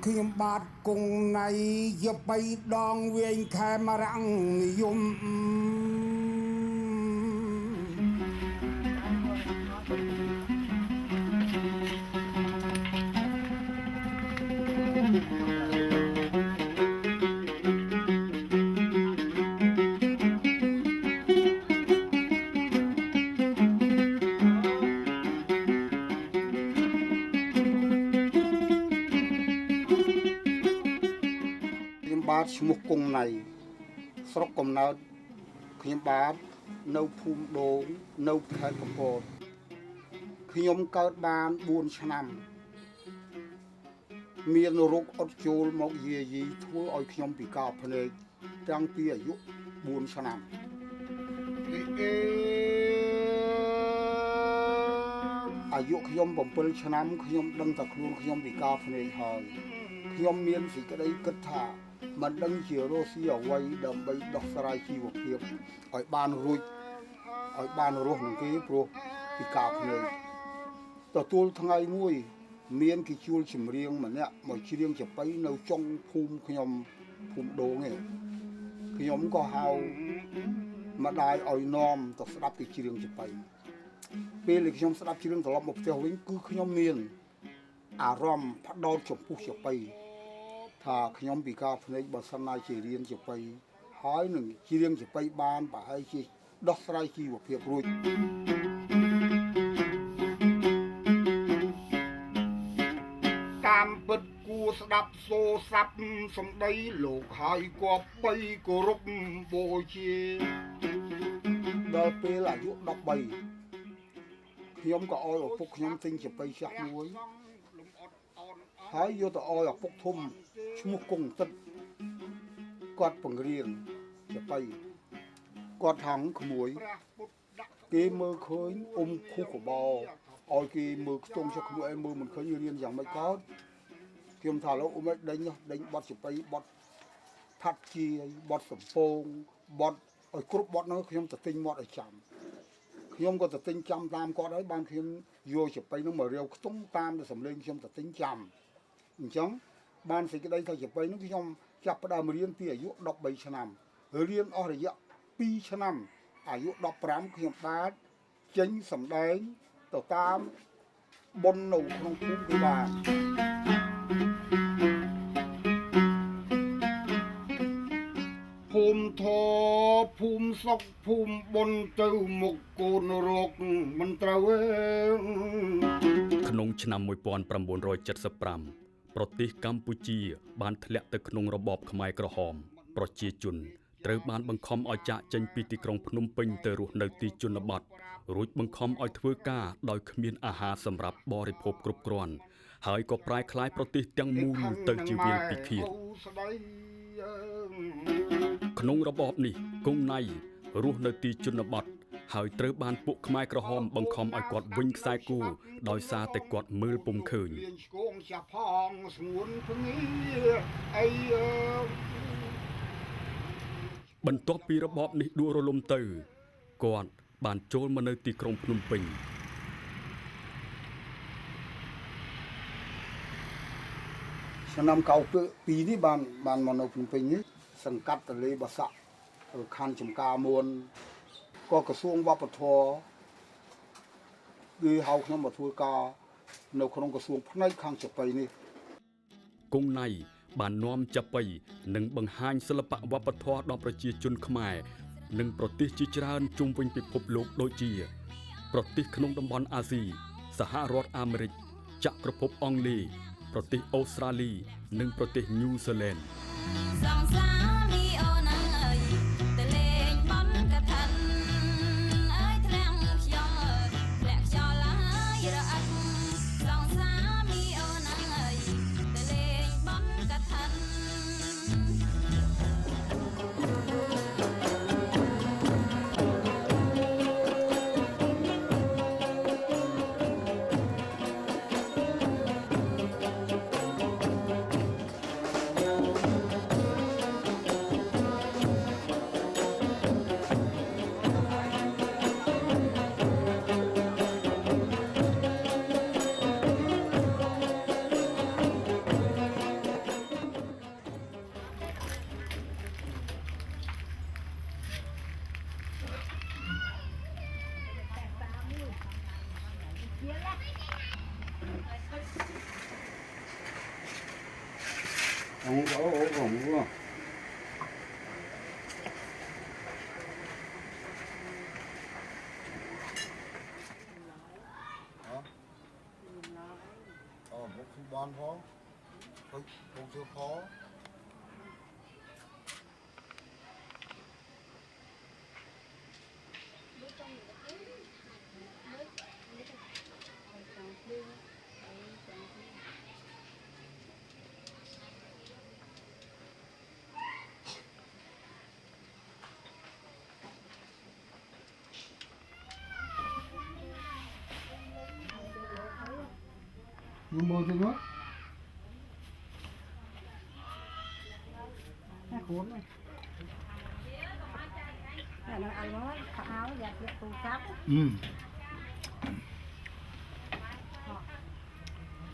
ខ្ញុំបាទគង់ណៃយកបីដងវាយខែមរាំងនិយមខ្ញុំបាទឈ្មោះគង់ណៃស្រុកកំណើតខ្ញុំបាទនៅភូមិដូងនៅខេត្តកំពតខ្ញុំកើតបាន4ឆ្នាំមានរោគអុតចូលមកយាយីធ្វើឲ្យខ្ញុំពិការភ្នែកតាំងពីអាយុ4ឆ្នាំអាយុខ្ញុំ7ឆ្នាំខ្ញុំដឹងថាខ្លួនខ្ញុំពិការភ្នែកហើយខ្ញុំមានសេចក្តីគិតថាមិនដឹងជារស់ស៊ីអ្វីដើម្បីដោះស្រាយជីវភាពឲ្យបានរួចឲ្យបានរស់នឹងគេព្រោះពិការភ្នែកទទួលថ្ងៃមួយមានគេជួលចម្រៀងម្នាក់មកច្រៀងចាប៉ីនៅចុងភូមិខ្ញុំភូមិដូងឯងខ្ញុំក៏ហៅម្ដាយឲ្យនាំទៅស្ដាប់គេច្រៀងចាប៉ីពេលដែលខ្ញុំស្ដាប់ច្រៀងត្រឡប់មកផ្ទះវិញគឺខ្ញុំមានអារម្មណ៍ផ្ដោតចំពោះចាប៉ីថាខ្ញុំពិការភ្នែកបើសិនណាជារៀនចាប៉ីហើយនឹងច្រៀងចាប៉ីបានប្រហែលជាដោះស្រាយជីវភាពរួចតាមពិតគួរស្ដាប់សូរស័ព្ទសំដីលោកហើយគប្បីគោរពបូជាដល់ពេលអាយុ13ខ្ញុំក៏ឲ្យឪពុកខ្ញុំទិញចាប៉ីចាស់មួយហើយយកទៅឲ្យឪពុកធំឈ្មោះគង់ទឹកគាត់បង្រៀនចាប៉ីគាត់ថងក្មួយគេមើលឃើញខុសកបោឲ្យគេមើលខ្ទង់ចុះក្មួយឯងមើលមិនឃើញរៀនយ៉ាងម៉េចក៏ខ្ញុំថាលោកអ៊ំឯងដេញបត់ចាប៉ីបត់ថាត់ជាបត់សំពងបត់ឲ្យគ្រប់បត់នោះខ្ញុំទៅទិញមាត់ឲ្យចាំខ្ញុំក៏ទៅទិញចាំតាមគាត់ហើយបានខ្ញុំយកចាប៉ីនោះមករាវខ្ទង់តាមទៅសំលេងខ្ញុំទៅទិញចាំអញ្ចឹងបានសេចក្តីថាចាប៉ីនោះខ្ញុំចាប់ផ្ដើមរៀនពីអាយុ13ឆ្នាំរៀនអស់រយៈ2ឆ្នាំអាយុ15ខ្ញុំបាទចេញសម្ដែងទៅតាមបុណ្យនៅក្នុងភូមិគឺបានភូមិធរភូមិសុកភូមិបុណ្យទៅមុខកូនរកមិនត្រូវទេក្នុងឆ្នាំ1975ប្រទេសកម្ពុជាបានធ្លាក់ទៅក្នុងរបបខ្មែរក្រហមប្រជាជនត្រូវបានបង្ខំឲ្យចាកចេញពីទីក្រុងភ្នំពេញទៅរស់នៅទីជនបទរួចបង្ខំឲ្យធ្វើការដោយគ្មានអាហារសម្រាប់បរិភោគគ្រប់គ្រាន់ហើយក៏ប្រែក្លាយប្រទេសទាំងមូលទៅជាវាលពិឃាតក្នុងរបបនេះគង់ណៃរស់នៅទីជនបទហើយត្រូវបានពួកខ្មែរក្រហមបង្ខំឲ្យគាត់វិញខ្សែគូដោយសារតែគាត់មើលពុំឃើញបន្ទាប់ពីរបបនេះដួលរលំទៅគាត់បានចូលមកនៅទីក្រុងភ្នំពេញឆ្នាំ92នេះបានមកនៅភ្នំពេញនេះសង្កាត់ទលេបាសាក់ខណ្ឌចំការមួនក៏ក្រសួងវប្បធម៌គឺហៅខ្ញុំមកធ្វើការនៅក្នុងក្រសួងផ្នែកខាងចាប៉ីនេះគង់ណៃបាននាំចាប៉ីនិងបង្ហាញសិល្បៈវប្បធម៌ដល់ប្រជាជនខ្មែរនិងប្រទេសជាច្រើនជុំវិញពិភពលោកដូចជាប្រទេសក្នុងតំបន់អាស៊ីសហរដ្ឋអាមេរិកចក្រភពអង់គ្លេសប្រទេសអូស្ត្រាលីនិងប្រទេសញូហ្សេឡែន Không có ổ không có. Một số ban phó, một số phó. Nhưng mà thế đó. Cuốn này. Nó ăn nó tháo áo giặt giặt tủ sáp.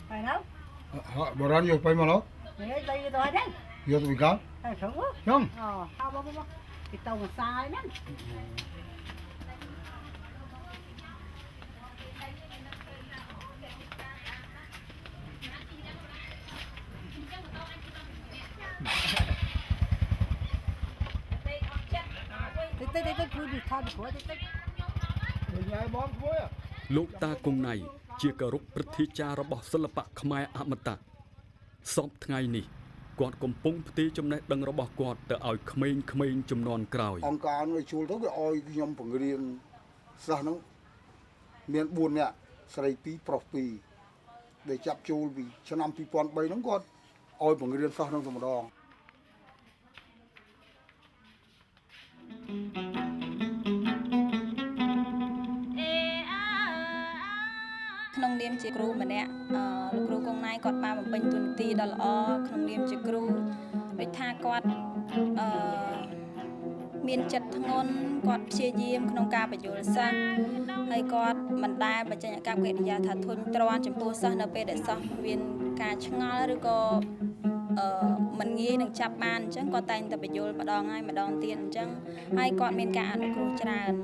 Phải đâu? Bà ra nhiều phải mà nó. Đấy đây rồi đấy. Nhiều tụi cá. Sống quá. Không. Sao bố cái tàu mà sai đấy. Tích vui bị thon của tích. Nhà bom thôi à. លោកតាគង់ណៃជាគោរពព្រឹទ្ធាចារ្យរបស់សិល្បៈខ្មែរអមតៈសពថ្ងៃនេះគាត់កំពុងផ្ទេរចំណេះដឹងរបស់គាត់ទៅឲ្យក្មេងៗជំនាន់ក្រោយ អង្គការឲ្យជួលទៅគេឲ្យខ្ញុំបង្រៀនសិស្សហ្នឹងមាន4នាក់ស្រី2ប្រុស2ដែលចាប់ជួលពីឆ្នាំ2003ហ្នឹងគាត់ឲ្យបង្រៀនសិស្សហ្នឹងតែម្ដង ក្នុងនាមជាគ្រូម្នាក់លោកគ្រូកុងណៃគាត់បានបំពេញតួនាទីដ៏ល្អក្នុងនាមជាគ្រូដូចថាគាត់មានចិត្តធ្ងន់គាត់ព្យាយាមក្នុងការបញ្យល់សិស្សហើយគាត់មិនដែលបញ្ចេញអាកប្បកិរិយាថាធុញទ្រាន់ចំពោះសិស្សនៅពេលដែលសិស្សមានការឆ្ងល់ឬក៏មិនងាយនឹងចាប់បានអញ្ចឹងគាត់តែងតែបញ្យល់ម្ដងហើយម្ដងទៀតអញ្ចឹងហើយគាត់មានការអនុគ្រោះច្រើន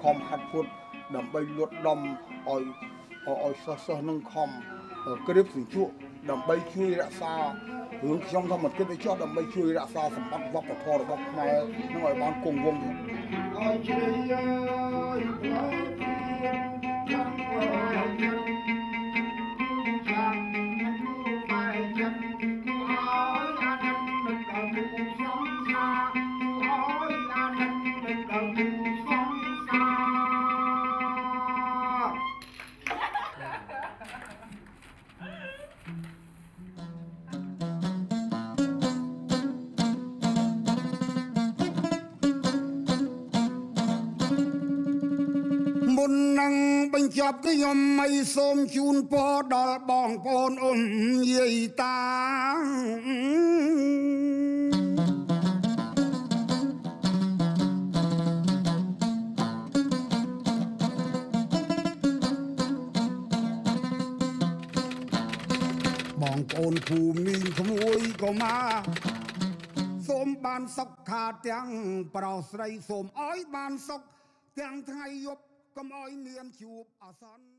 ខំហាត់ពុតដើម្បីលួតដំឲ្យសិស្សនឹងខំក្រៀបសញ្ជក់ដើម្បីជួយរក្សារឿងខ្ញុំថាមិនគិតឲ្យចោះដើម្បីជួយរក្សាសម្បត្តិវប្បធម៌របស់ខ្មែរនឹងឲ្យបានគង់វង្សទៀតឲ្យជ្រៃអើយផ្លែចាំចាំបាយចិត្តឲ្យអាននឹងដល់មុខសំសាឲ្យអាននឹងដល់មុខសំសា មុននឹងបញ្ចប់ខ្ញុំមិនសូមជូនពរដល់បងប្អូនអ៊ំយាយតាបងប្អូនភូមិក្មួយក៏មកសូមបានសុខខាទាំងប្រុសស្រីសូមឲ្យបានសុខទាំងថ្ងៃយប់កុំឲ្យមានជួបអាសន្ន